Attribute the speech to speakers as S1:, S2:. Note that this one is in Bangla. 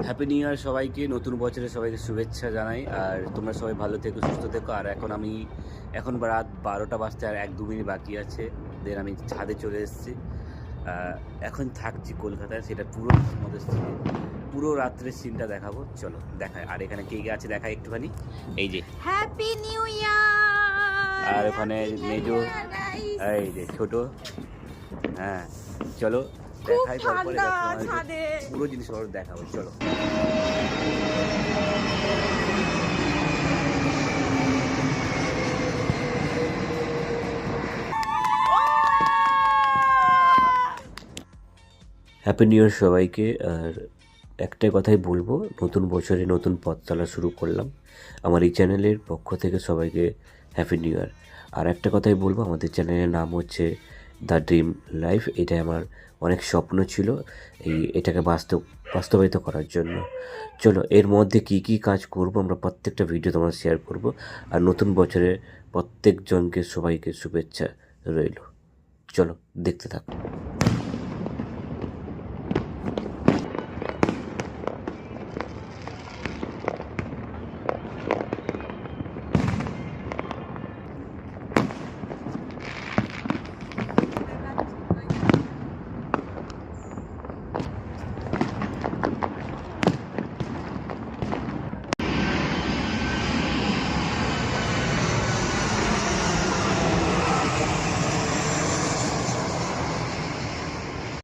S1: হ্যাপি নিউ ইয়ার সবাইকে, নতুন বছরে সবাইকে শুভেচ্ছা জানাই। আর তোমরা সবাই ভালো থেকো, সুস্থ থেকো। আর এখন রাত 12টা বাজতে আর 1-2 মিনিট বাকি আছে। দেন আমি ছাদে চলে এসেছি। এখন থাকছি কলকাতায়, সেটা পুরো আমাদের পুরো রাত্রের সিনটা দেখাবো। চলো দেখায়। আর এখানে কে কে আছে দেখায় একটুখানি। এই যে
S2: হ্যাপি নিউ ইয়ার।
S1: আর ওখানে মেজো, এই যে ছোট। হ্যাঁ চলো দেখাই, পরে পুরো জিনিস দেখাবো। চলো হ্যাপি নিউ ইয়ার সবাইকে। আর একটাই কথাই বলবো, নতুন বছরে নতুন পথ চলা শুরু করলাম। আমার এই চ্যানেলের পক্ষ থেকে সবাইকে হ্যাপি নিউ ইয়ার। আর একটা কথাই বলবো, আমাদের চ্যানেলের নাম হচ্ছে দ্য ড্রিম লাইফ। এটাই আমার অনেক স্বপ্ন ছিল, এটাকে বাস্তবায়িত করার জন্য। চলো এর মধ্যে কি কি কাজ করব আমরা প্রত্যেকটা ভিডিও তোমরা শেয়ার করব। আর নতুন বছরে প্রত্যেকজনকে সবাইকে শুভেচ্ছা রইল। চলো দেখতে থাকো।